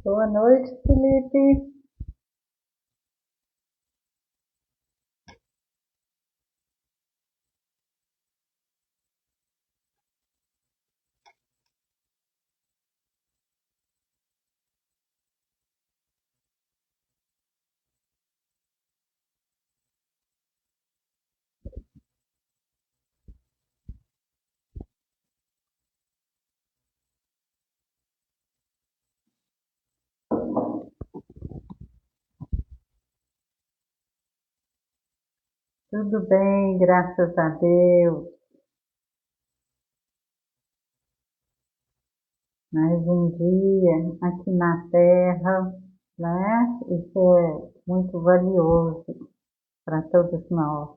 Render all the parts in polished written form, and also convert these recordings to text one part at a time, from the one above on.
Boa noite, Felipe. Tudo bem, graças a Deus. Mais um dia aqui na Terra, né? Isso é muito valioso para todos nós.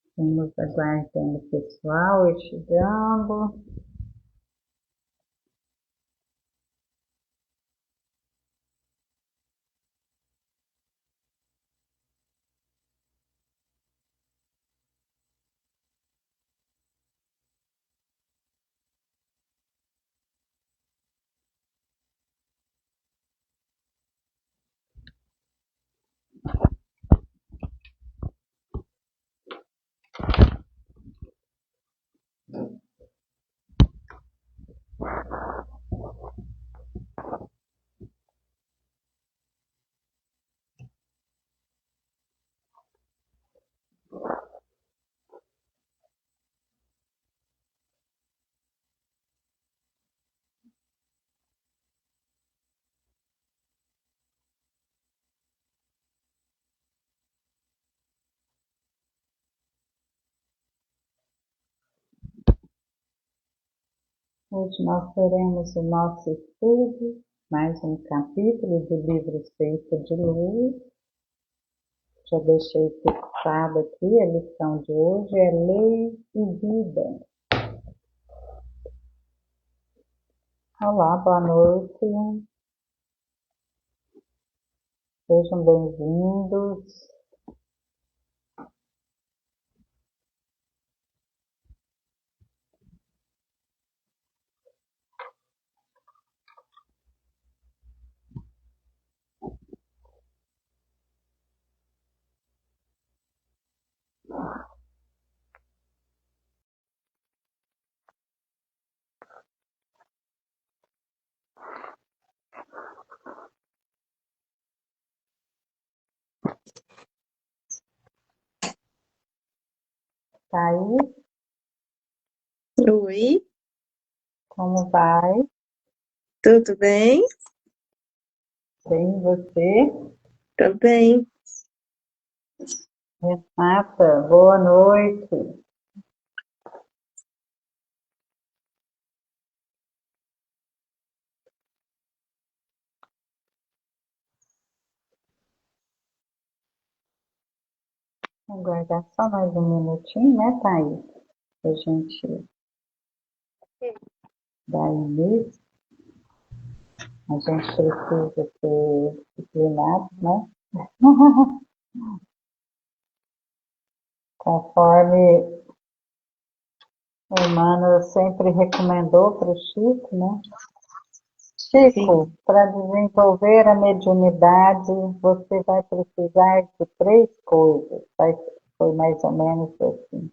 Estamos aguardando o pessoal ir chegando. Hoje nós teremos o nosso estudo, mais um capítulo do livro Feita de Luz. Já deixei fixado aqui, a lição de hoje é Lei e Vida. Olá, boa noite. Sejam bem-vindos. Tá aí? Oi, Como vai? tudo bem? Bem, você? Também. Renata, boa noite. Vou aguardar só mais um minutinho, né, Thaís? Pra gente dar início. A gente precisa ser disciplinado, né? Conforme o Emmanuel sempre recomendou para o Chico, né? Chico, para desenvolver a mediunidade, você vai precisar de 3 coisas. Foi mais ou menos assim.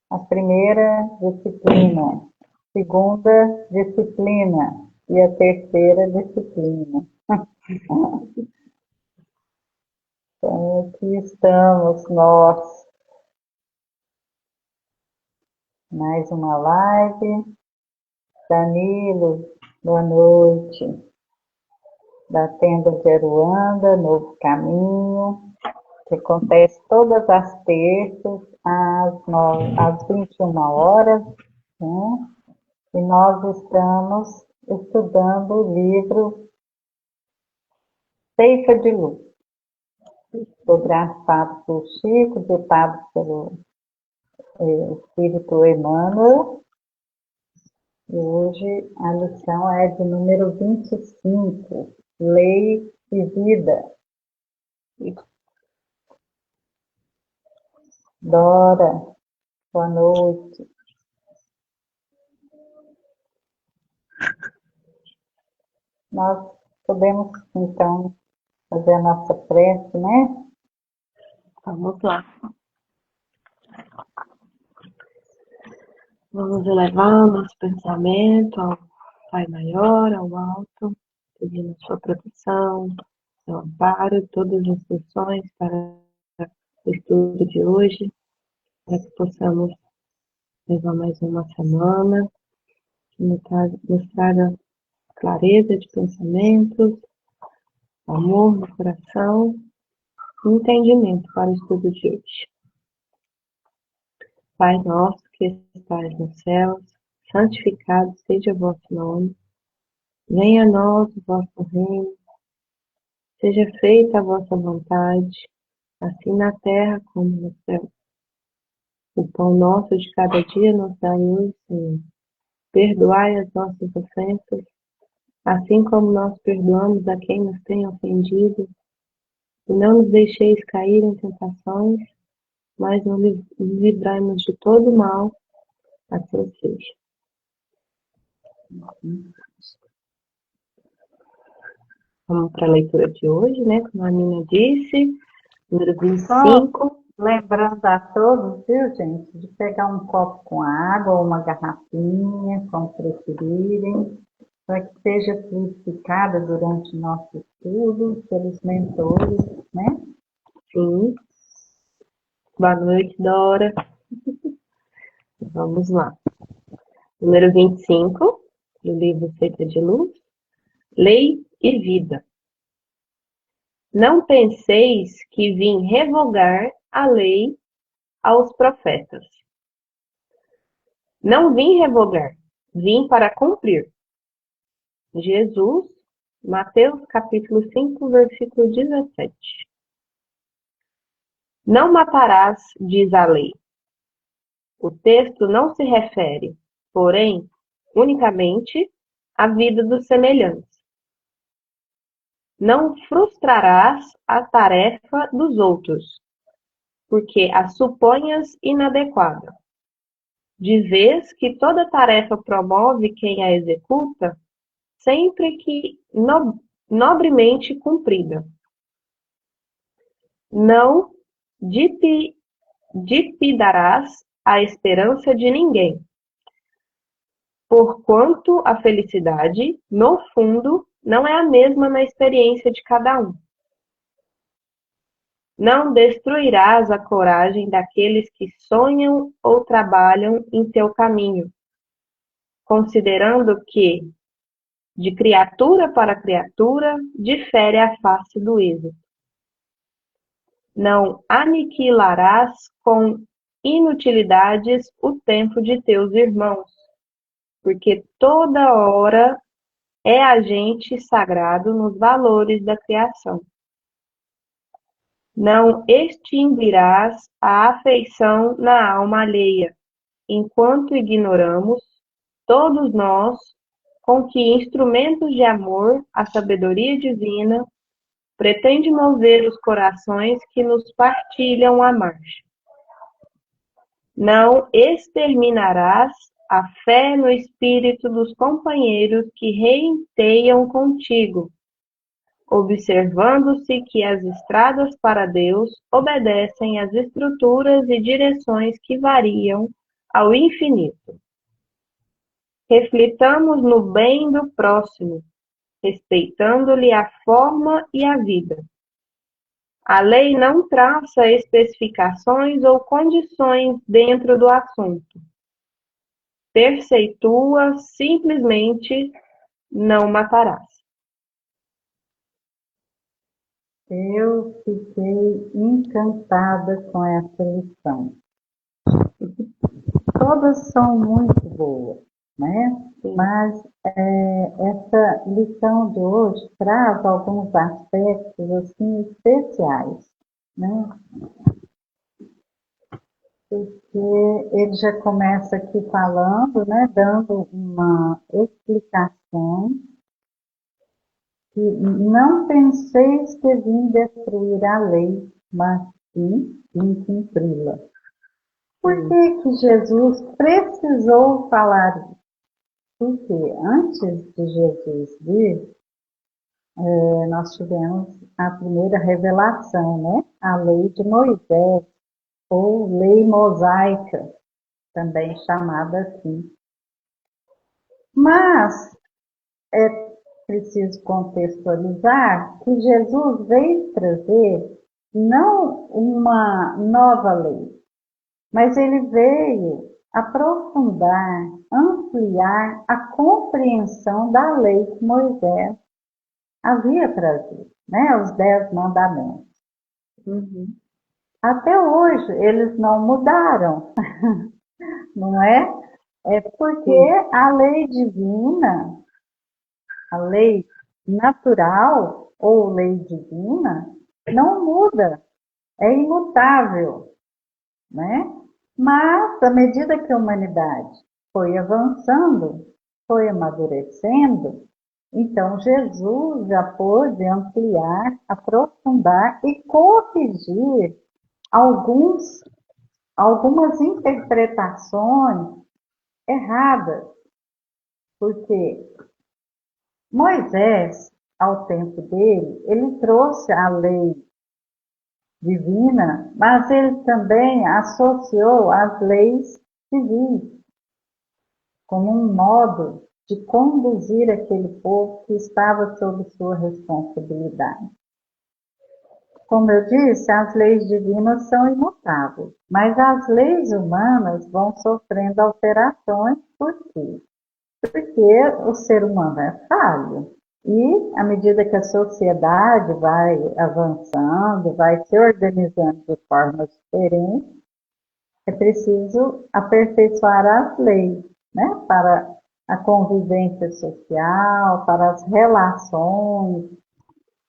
A primeira, disciplina. Segunda, disciplina. E a terceira, disciplina. Então, aqui estamos nós, mais uma live. Danilo, boa noite. Da Tenda de Aruanda, Novo Caminho, que acontece todas as terças, às 21 horas, né? E nós estamos estudando o livro Ceifa de Luz, psicografado por Chico, ditado pelo Espírito Emmanuel. E hoje a lição é de número 25, Lei e Vida. Dora, Boa noite. Nós podemos, então, fazer a nossa prece, né? Vamos lá. Vamos elevar o nosso pensamento ao Pai Maior, ao alto, pedindo sua proteção, seu amparo, todas as instruções para o estudo de hoje, para que possamos levar mais uma semana, que nos traga clareza de pensamentos, amor no coração e entendimento para o estudo de hoje. Pai nosso que estais nos céus, santificado seja o vosso nome. Venha a nós o vosso reino. Seja feita a vossa vontade, assim na terra como no céu. O pão nosso de cada dia nos dai hoje, Senhor. Perdoai as nossas ofensas, assim como nós perdoamos a quem nos tem ofendido. E não nos deixeis cair em tentações, mas nos livrai-nos de todo mal. Assim seja. Vamos para a leitura de hoje, né? Como a Nina disse, número 25. Lembrando a todos, viu, gente, de pegar um copo com água ou uma garrafinha, como preferirem, para que seja fluidificada durante o nosso estudo pelos mentores, né? Sim. Boa noite, Dora. Vamos lá. Número 25, do livro Feita de Luz. Lei e vida. Não penseis que vim revogar a lei aos profetas. Não vim revogar, vim para cumprir. Jesus, Mateus capítulo 5, versículo 17. Não matarás, diz a lei. O texto não se refere, porém, unicamente à vida dos semelhantes. Não frustrarás a tarefa dos outros, porque a suponhas inadequada. De vez que toda tarefa promove quem a executa, sempre que nobremente cumprida. Não dipidarás a esperança de ninguém, porquanto a felicidade, no fundo, não é a mesma na experiência de cada um. Não destruirás a coragem daqueles que sonham ou trabalham em teu caminho, considerando que, de criatura para criatura, difere a face do êxito. Não aniquilarás com inutilidades o tempo de teus irmãos, porque toda hora é agente sagrado nos valores da criação. Não extinguirás a afeição na alma alheia, enquanto ignoramos, todos nós, com que instrumentos de amor a sabedoria divina pretende mover os corações que nos partilham a marcha. Não exterminarás a fé no espírito dos companheiros que reinteiam contigo, observando-se que as estradas para Deus obedecem às estruturas e direções que variam ao infinito. Reflitamos no bem do próximo, respeitando-lhe a forma e a vida. A lei não traça especificações ou condições dentro do assunto. Perceitua simplesmente: não matarás. Eu fiquei encantada com essa lição. Todas são muito boas, né? Mas essa lição de hoje traz alguns aspectos assim especiais, né? Porque ele já começa aqui falando, né, dando uma explicação que não penseis que vim destruir a lei, mas sim vim cumpri-la. por que que Jesus precisou falar isso? Porque antes de Jesus vir, nós tivemos a primeira revelação, né? A lei de Moisés, ou lei mosaica, também chamada assim. Mas é preciso contextualizar que Jesus veio trazer não uma nova lei, mas ele veio aprofundar, ampliar a compreensão da lei que Moisés havia trazido, né? Os 10 mandamentos. Até hoje eles não mudaram, não é? É porque a lei divina, a lei natural ou lei divina, não muda, é imutável, né? Mas, à medida que a humanidade foi avançando, foi amadurecendo, então Jesus já pôde ampliar, aprofundar e corrigir algumas interpretações erradas, porque Moisés, ao tempo dele, ele trouxe a lei divina, mas ele também associou as leis civis como um modo de conduzir aquele povo que estava sob sua responsabilidade. Como eu disse, as leis divinas são imutáveis, mas as leis humanas vão sofrendo alterações. Por quê? Porque o ser humano é falho. E, à medida que a sociedade vai avançando, vai se organizando de forma diferente, é preciso aperfeiçoar as leis, né? Para a convivência social, para as relações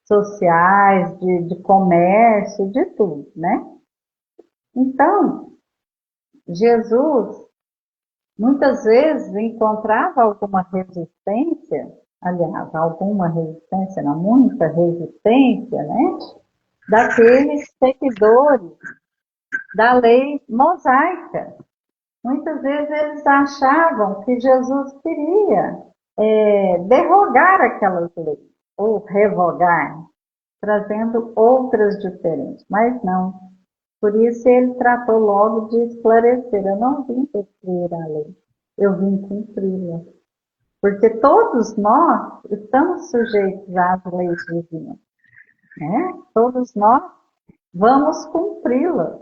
sociais, de comércio, de tudo, né? Então, Jesus muitas vezes encontrava alguma resistência, aliás, não, muita resistência, né? Daqueles seguidores da lei mosaica. Muitas vezes eles achavam que Jesus queria derrogar aquelas leis, ou revogar, trazendo outras diferentes, mas não. Por isso ele tratou logo de esclarecer, eu não vim destruir a lei, eu vim cumpri-la. Porque todos nós estamos sujeitos às leis divinas, né? Todos nós vamos cumpri-las.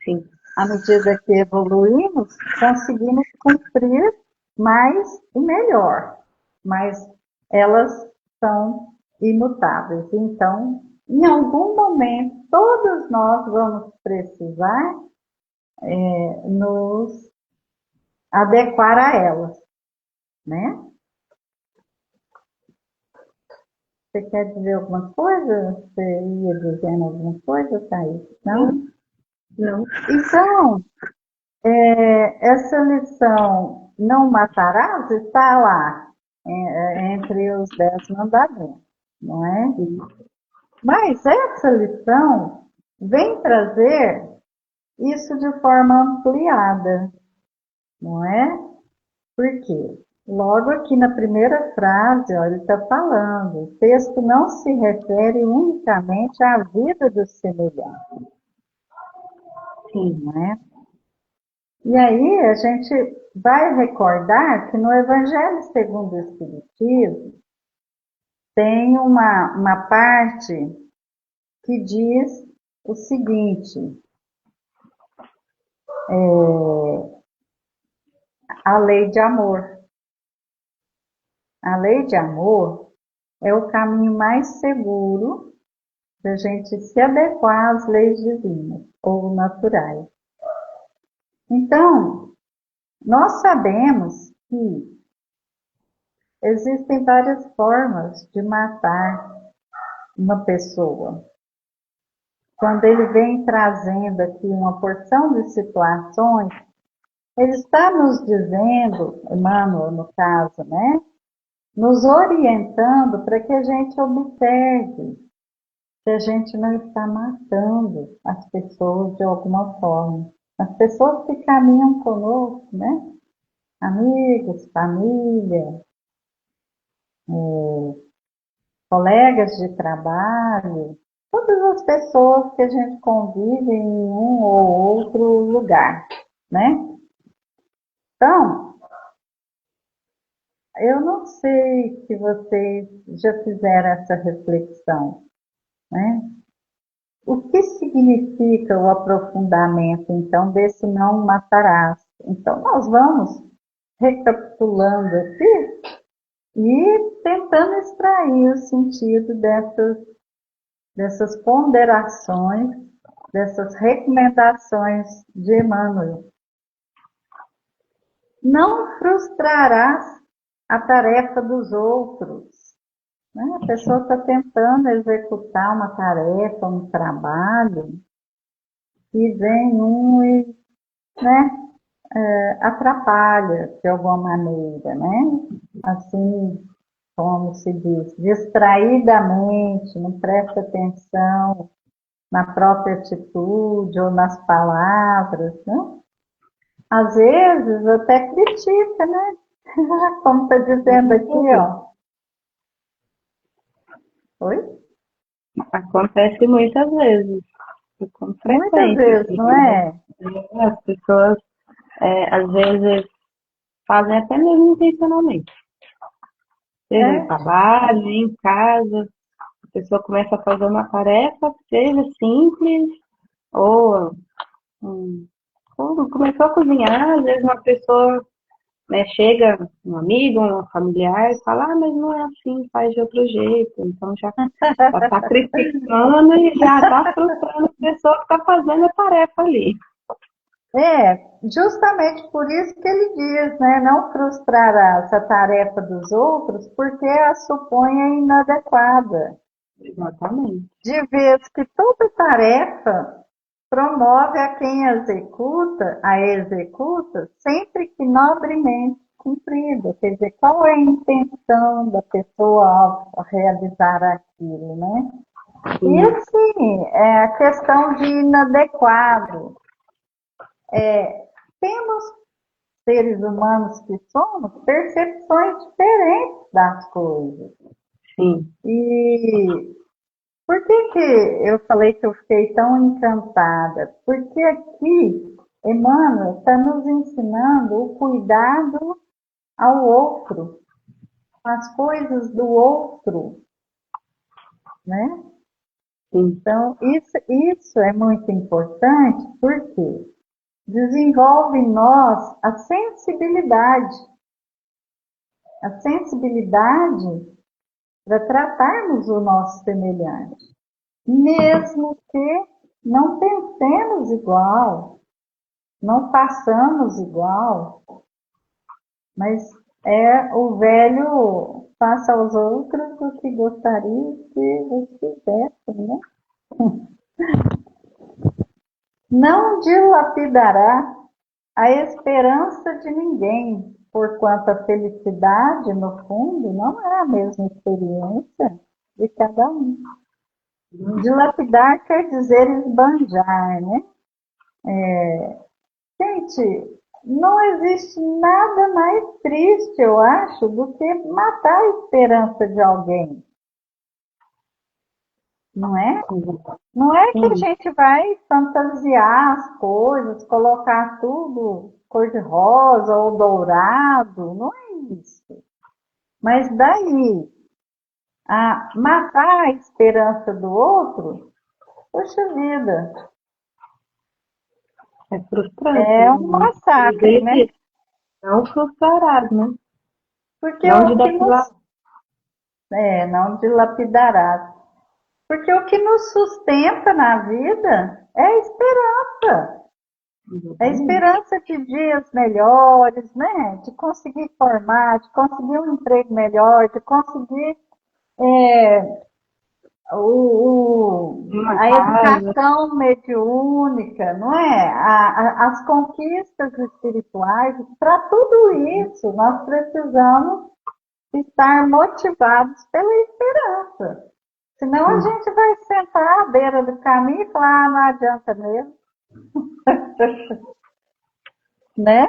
Sim. À medida que evoluímos, conseguimos cumprir mais e melhor, mas elas são imutáveis. Então, em algum momento, todos nós vamos precisar nos adequar a elas, né? Você quer dizer alguma coisa? Você ia dizendo alguma coisa, Thaís? Não? Não. Então, essa lição, não matarás, está lá, entre os 10 mandamentos, não é? Mas essa lição vem trazer isso de forma ampliada, não é? Por quê? Logo aqui na primeira frase, ó, ele está falando, o texto não se refere unicamente à vida do semelhante. Sim, não é? E aí a gente vai recordar que no Evangelho segundo o Espiritismo tem uma parte que diz o seguinte, a lei de amor. A lei de amor é o caminho mais seguro da gente se adequar às leis divinas ou naturais. Então, nós sabemos que existem várias formas de matar uma pessoa. Quando ele vem trazendo aqui uma porção de situações, ele está nos dizendo, Emmanuel no caso, né? Nos orientando para que a gente observe que a gente não está matando as pessoas de alguma forma. as pessoas que caminham conosco, né? Amigos, família, colegas de trabalho, todas as pessoas que a gente convive em um ou outro lugar, né? Então, eu não sei se vocês já fizeram essa reflexão, né? O que significa o aprofundamento, então, desse não matarás? Então, nós vamos recapitulando aqui e tentando extrair o sentido dessas ponderações, dessas recomendações de Emmanuel. Não frustrarás a tarefa dos outros. Né? A pessoa está tentando executar uma tarefa, um trabalho, e vem um e, né, atrapalha de alguma maneira, né? Assim, como se diz, distraidamente, não presta atenção na própria atitude ou nas palavras, né? Às vezes até critica, né? Como está dizendo aqui, ó. Oi? Acontece muitas vezes, e com Muitas frequência. vezes, não é? As pessoas, às vezes, fazem até mesmo intencionalmente. Seja no É, trabalho, em casa, a pessoa começa a fazer uma tarefa, seja simples, ou quando começou a cozinhar, às vezes uma pessoa, né, chega, um amigo, um familiar, e fala, mas não é assim, faz de outro jeito. Então já está criticando e já está frustrando a pessoa que está fazendo a tarefa ali. justamente por isso que ele diz, né? Não frustrará essa tarefa dos outros, porque a supõe inadequada. Exatamente. De vez que toda tarefa promove a quem a executa, sempre que nobremente cumprida. Quer dizer, qual é a intenção da pessoa ao realizar aquilo, né? E assim, é a questão de inadequado. Temos, seres humanos que somos, percepções diferentes das coisas. Sim. E por que eu falei que eu fiquei tão encantada? Porque aqui Emmanuel está nos ensinando o cuidado ao outro, as coisas do outro, né? Sim. Então, isso é muito importante porque desenvolve em nós a sensibilidade para tratarmos o nosso semelhante, mesmo que não pensemos igual, não façamos igual, mas é o velho faça aos outros o que gostaria que os fizessem, né? Não dilapidará a esperança de ninguém, porquanto a felicidade, no fundo, não é a mesma experiência de cada um. Dilapidar quer dizer esbanjar, né? Gente, não existe nada mais triste, eu acho, do que matar a esperança de alguém, não é? Não é que a gente vai fantasiar as coisas, colocar tudo cor-de-rosa ou dourado, não é isso. Mas daí a matar a esperança do outro, poxa vida, É frustrante, é um né? massacre, né? Não frustrarás, né? Porque Não o que dilapidarás. não dilapidará. Porque o que nos sustenta na vida é a esperança. É a esperança de dias melhores, né? De conseguir formar, de conseguir um emprego melhor, de conseguir Uma a casa. educação mediúnica, não é? As conquistas espirituais. Para tudo isso, nós precisamos estar motivados pela esperança. Senão a gente vai sentar à beira do caminho e falar, não adianta mesmo. né?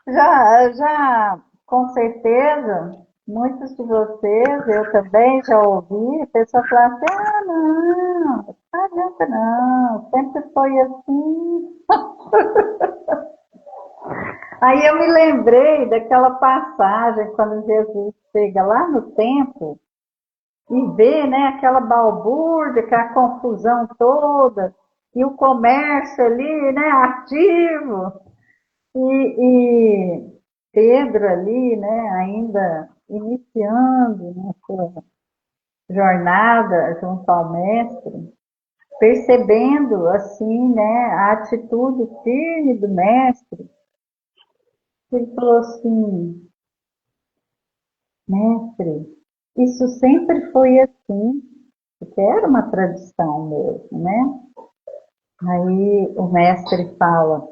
Já, com certeza, muitos de vocês, eu também já ouvi, a pessoa falar assim, ah, não adianta não, sempre foi assim. Aí eu me lembrei daquela passagem, quando Jesus chega lá no templo, e vê, né, aquela balbúrdia, aquela confusão toda, e o comércio ali, né, ativo, e Pedro ali, né, ainda iniciando né, sua jornada junto ao mestre, percebendo assim, né, a atitude firme do mestre, ele falou assim, mestre, isso sempre foi assim, porque era uma tradição mesmo, né? Aí o mestre fala,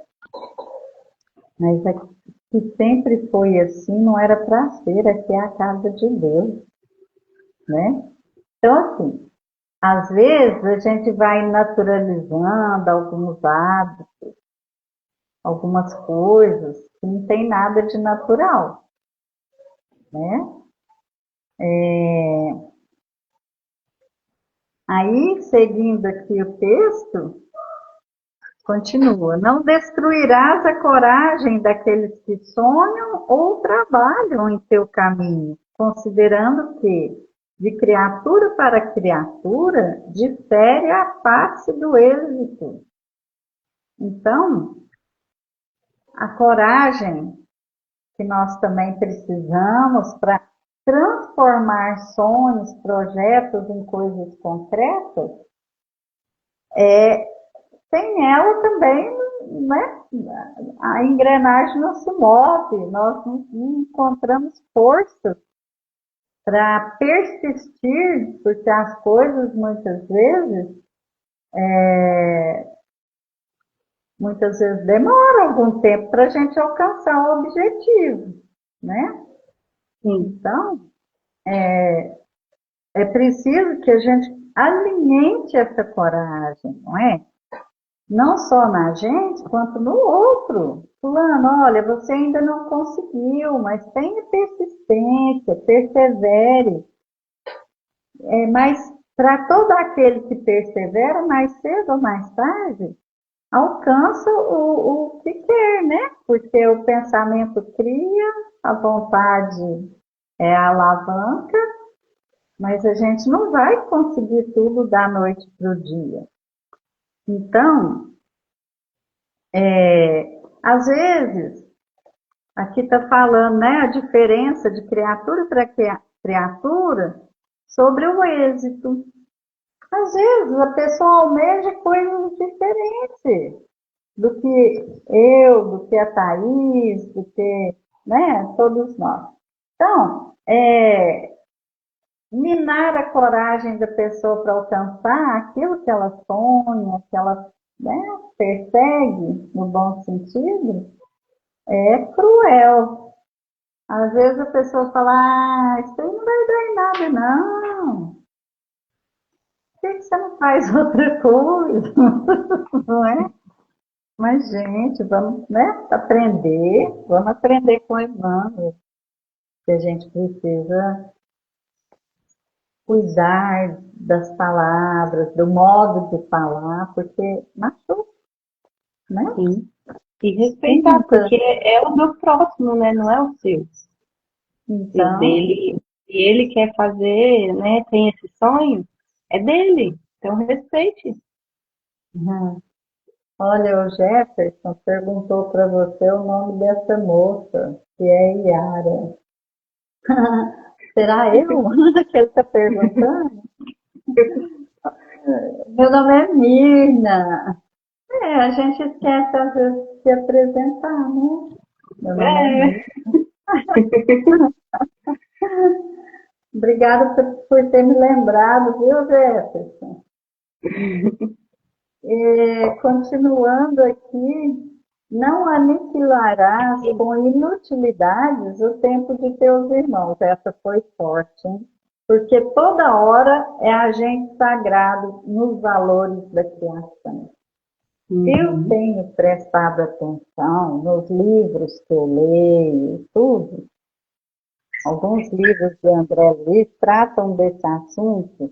mas que sempre foi assim, não era para ser, aqui é a casa de Deus, né? Então, assim, às vezes a gente vai naturalizando alguns hábitos, algumas coisas que não tem nada de natural, né? Aí, seguindo aqui o texto, continua: não destruirás a coragem daqueles que sonham ou trabalham em teu caminho, considerando que, de criatura para criatura, difere a face do êxito. Então, a coragem que nós também precisamos para transformar sonhos, projetos em coisas concretas, sem ela também, né, a engrenagem não se move, nós não encontramos força para persistir, porque as coisas muitas vezes demoram algum tempo para a gente alcançar o objetivo, né? Então, é preciso que a gente alimente essa coragem, não é? Não só na gente, quanto no outro. Fulano, olha, você ainda não conseguiu, mas tenha persistência, persevere. Mas para todo aquele que persevera, mais cedo ou mais tarde, alcança o que quer, né? Porque o pensamento cria, a vontade é a alavanca, mas a gente não vai conseguir tudo da noite para o dia. Então, às vezes, aqui está falando né, a diferença de criatura para criatura sobre o êxito. Às vezes, a pessoa almeja coisas diferentes do que eu, do que a Thaís, do que né, todos nós. Então, minar a coragem da pessoa para alcançar aquilo que ela sonha, que ela né, persegue, no bom sentido, é cruel. Às vezes a pessoa fala, ah, isso aí não vai dar em nada, não. Por que você não faz outra coisa? Não é? Mas, gente, vamos né, vamos aprender com o Emmanuel, que a gente precisa cuidar das palavras, do modo de falar, porque machuca, né? Sim. E respeitar, porque é o meu próximo, né? Não é o seu. Então, Se ele quer fazer, né? Tem esse sonho, é dele. Então respeite. olha, o Jefferson perguntou para você o nome dessa moça, que é Yara. Será eu que ele está perguntando? Meu nome é Mirna. A gente esquece às vezes de se apresentar, né? Meu nome é É. Mirna. Obrigada por ter me lembrado, viu, Jefferson? Continuando aqui, não aniquilarás com inutilidades o tempo de teus irmãos. Essa foi forte, hein? Porque toda hora é agente sagrado nos valores da criação. Eu tenho prestado atenção nos livros que eu leio, tudo. Alguns livros de André Luiz tratam desse assunto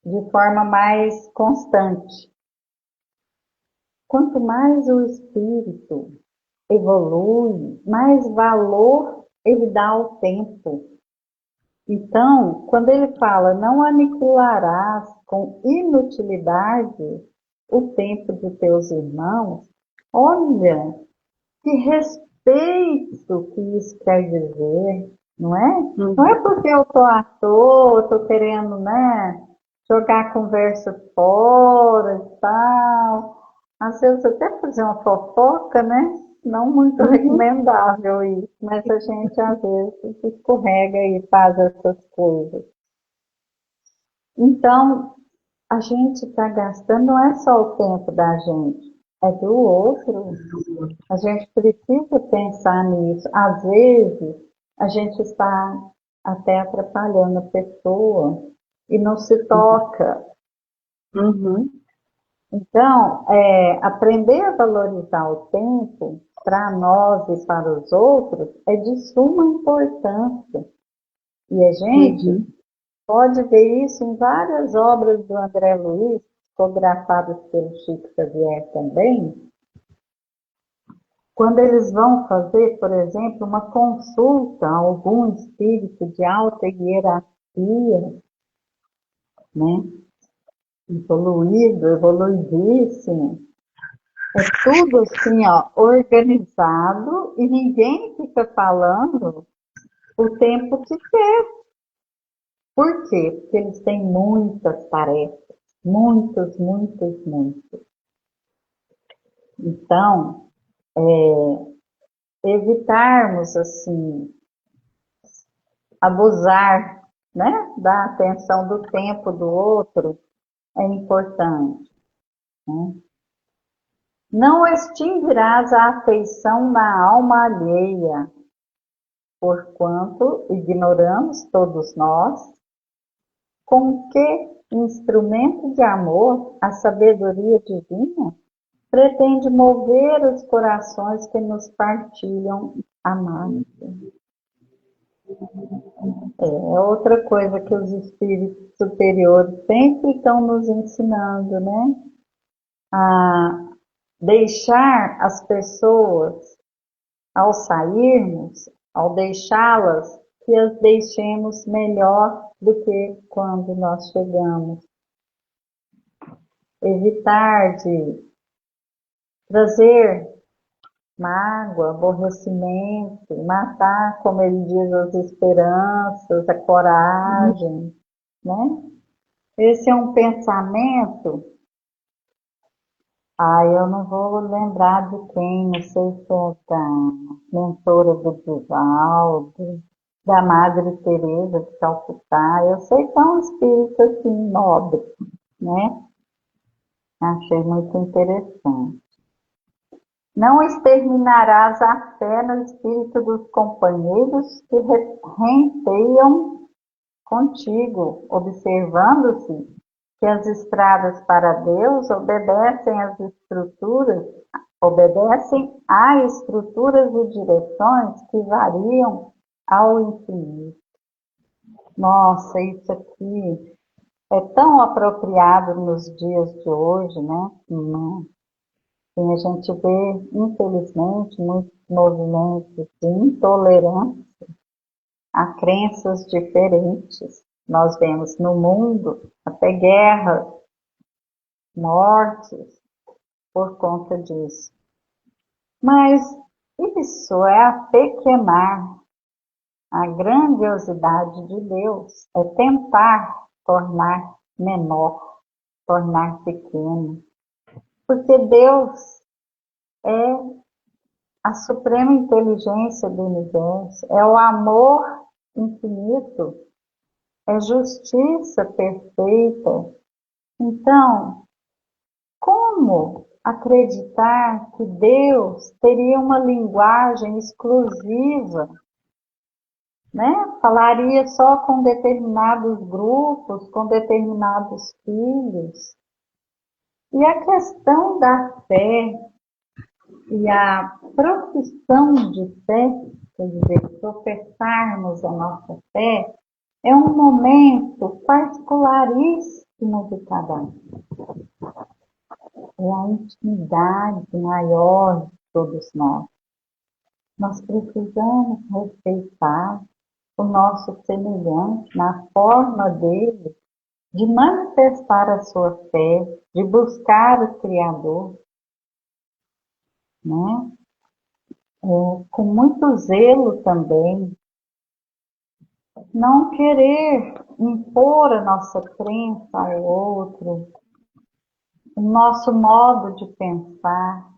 de forma mais constante. Quanto mais o espírito evolui, mais valor ele dá ao tempo. Então, quando ele fala, não aniquilarás com inutilidade o tempo de teus irmãos, olha, que respeito que isso quer dizer, não é? Não é porque eu estou à toa, estou querendo, né, jogar a conversa fora e tal. Às vezes até fazer uma fofoca, né? Não muito recomendável isso, mas a gente às vezes escorrega e faz essas coisas. Então, a gente está gastando, não é só o tempo da gente, é do outro. A gente precisa pensar nisso. Às vezes, a gente está até atrapalhando a pessoa e não se toca. Então, aprender a valorizar o tempo para nós e para os outros é de suma importância. E a gente pode ver isso em várias obras do André Luiz, psicografadas pelo Chico Xavier também, quando eles vão fazer, por exemplo, uma consulta a algum espírito de alta hierarquia, né? Evoluído, evoluidíssimo. É tudo assim, ó, organizado e ninguém fica falando o tempo que quer. Por quê? Porque eles têm muitas tarefas, muitas, muitas, muitas. Então, evitarmos assim abusar, né, da atenção do tempo do outro é importante. Né? Não extinguirás a afeição na alma alheia, porquanto ignoramos todos nós com que instrumento de amor a sabedoria divina pretende mover os corações que nos partilham a marcha. É outra coisa que os espíritos superiores sempre estão nos ensinando, né? A deixar as pessoas, ao sairmos, ao deixá-las, que as deixemos melhor do que quando nós chegamos. Evitar de trazer mágoa, aborrecimento, matar, como ele diz, as esperanças, a coragem, né? Esse é um pensamento, eu não vou lembrar de quem, não sei se é da mentora do Divaldo, da Madre Teresa de Calcutá, eu sei que é um espírito assim, nobre, né? Achei muito interessante. Não exterminarás a fé no espírito dos companheiros que renteiam contigo, observando-se que as estradas para Deus obedecem a estruturas e direções que variam ao infinito. Nossa, isso aqui é tão apropriado nos dias de hoje, né? E a gente vê, infelizmente, muitos movimentos de intolerância a crenças diferentes. Nós vemos no mundo até guerras, mortes por conta disso. Mas isso é apequenar a grandiosidade de Deus, é tentar tornar menor, tornar pequeno. Porque Deus é a suprema inteligência do universo, é o amor infinito, é justiça perfeita. Então, como acreditar que Deus teria uma linguagem exclusiva, né? Falaria só com determinados grupos, com determinados filhos? E a questão da fé e a profissão de fé, quer dizer, professarmos a nossa fé, é um momento particularíssimo de cada um. É a intimidade maior de todos nós. Nós precisamos respeitar o nosso semelhante na forma dele de manifestar a sua fé, de buscar o Criador, né? Com muito zelo também, não querer impor a nossa crença ao outro, o nosso modo de pensar,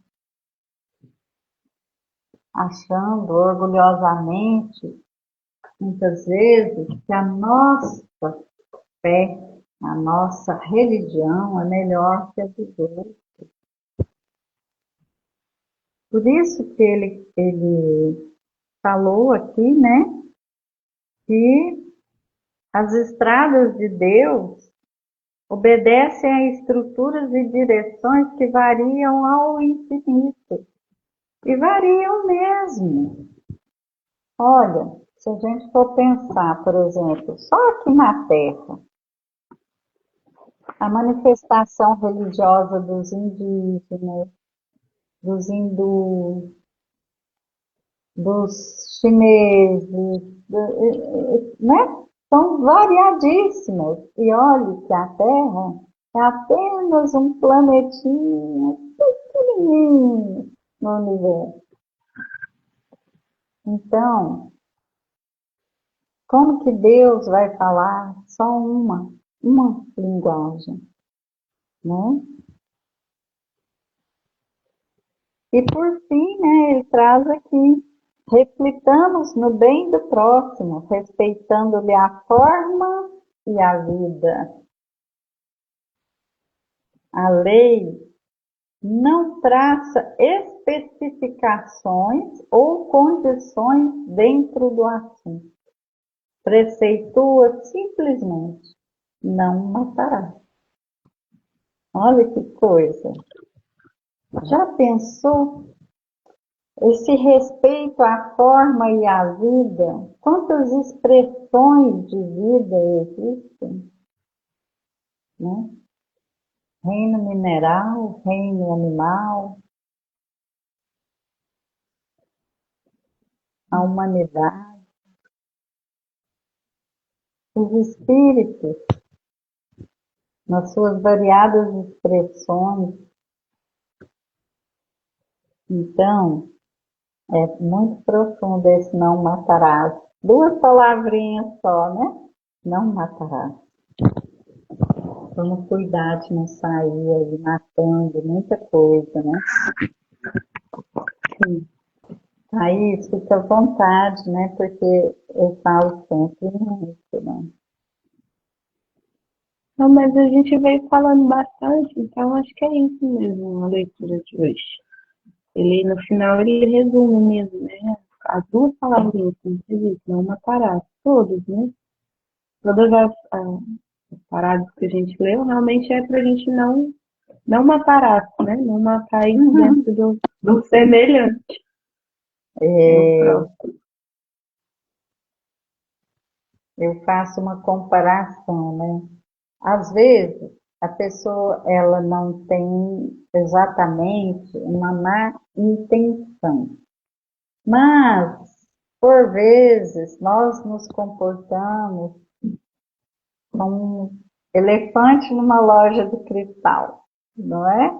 achando orgulhosamente, muitas vezes, que a nossa fé, a nossa religião é melhor que a dos outros. Por isso que ele falou aqui, né, que as estradas de Deus obedecem a estruturas e direções que variam ao infinito. E variam mesmo. Olha, se a gente for pensar, por exemplo, só aqui na Terra, a manifestação religiosa dos indígenas, dos hindus, dos chineses, né? São variadíssimas. E olhe que a Terra é apenas um planetinha pequenininho no universo. Então, como que Deus vai falar só uma linguagem, né? E por fim, né, ele traz aqui, reflitamos no bem do próximo, respeitando-lhe a forma e a vida. A lei não traça especificações ou condições dentro do assunto. Preceitua simplesmente, não matarás. Olha que coisa. Já pensou? Esse respeito à forma e à vida, quantas expressões de vida existem, né? Reino mineral, reino animal, a humanidade, os espíritos, nas suas variadas expressões. Então, é muito profundo esse não matarás. Duas palavrinhas só, né? Não matarás. Vamos cuidar de não sair aí matando muita coisa, né? Sim. Aí fica à vontade, né? Porque eu falo sempre muito, né? Não, mas a gente veio falando bastante, então acho que é isso mesmo, a leitura de hoje. Ele, no final, ele resume mesmo, né? As duas palavrinhas, como você disse, não matarás. Todas, né? Todas as paradas que a gente leu, realmente é pra gente não matarás, né? Não matar isso dentro do semelhante. Eu faço uma comparação, né? Às vezes, a pessoa ela não tem exatamente uma má intenção, mas, por vezes, nós nos comportamos como um elefante numa loja de cristal, não é?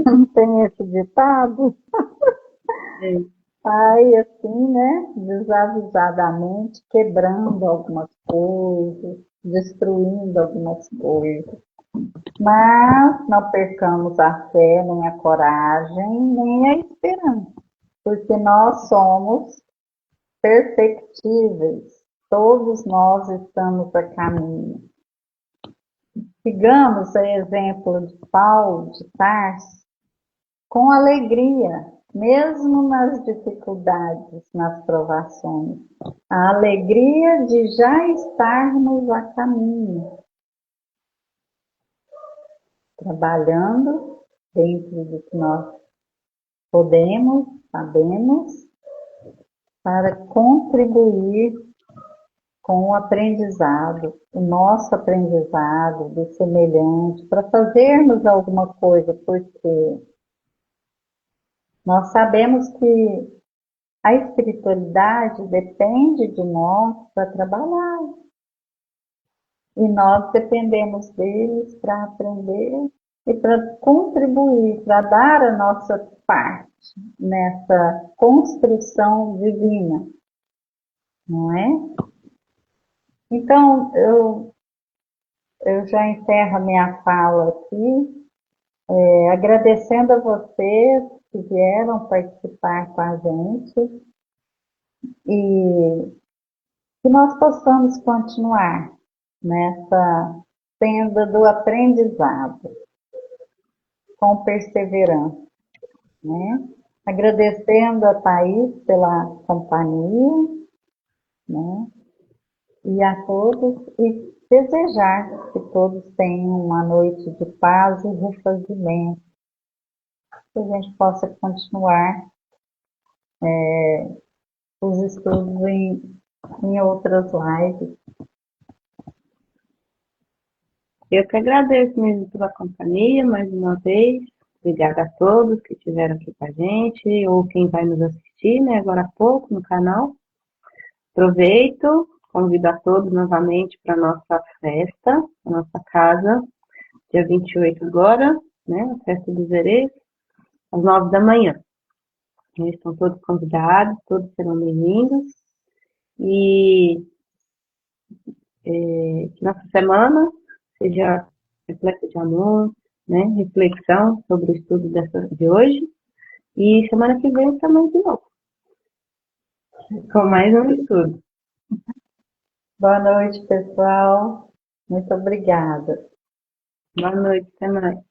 Não tem esse ditado? Sai assim, né? Desavisadamente, quebrando algumas coisas, destruindo algumas coisas. Mas não percamos a fé, nem a coragem, nem a esperança, porque nós somos perfectíveis. Todos nós estamos a caminho. Sigamos o exemplo de Paulo de Tarso com alegria, mesmo nas dificuldades, nas provações. A alegria de já estarmos a caminho. trabalhando dentro do que nós podemos, sabemos, para contribuir com o aprendizado, o nosso aprendizado do semelhante, para fazermos alguma coisa, porque nós sabemos que a espiritualidade depende de nós para trabalhar. E nós dependemos deles para aprender e para contribuir, para dar a nossa parte nessa construção divina, não é? Então, eu já encerro a minha fala aqui, agradecendo a vocês que vieram participar com a gente e que nós possamos continuar nessa senda do aprendizado, com perseverança, né? Agradecendo a Thaís pela companhia, né? E a todos, e desejar que todos tenham uma noite de paz e refazimento, que a gente possa continuar os estudos em outras lives. Eu que agradeço mesmo pela companhia, mais uma vez. Obrigada a todos que estiveram aqui com a gente, ou quem vai nos assistir, né, agora há pouco no canal. Aproveito, convido a todos novamente para a nossa festa, a nossa casa, dia 28 agora, né, a festa dos Erês, às 9 da manhã. Estão todos convidados, todos serão bem-vindos. E que nossa semana seja repleta de amor, né, reflexão sobre o estudo de hoje. E semana que vem também de novo, com mais um estudo. Boa noite, pessoal. Muito obrigada. Boa noite, até mais.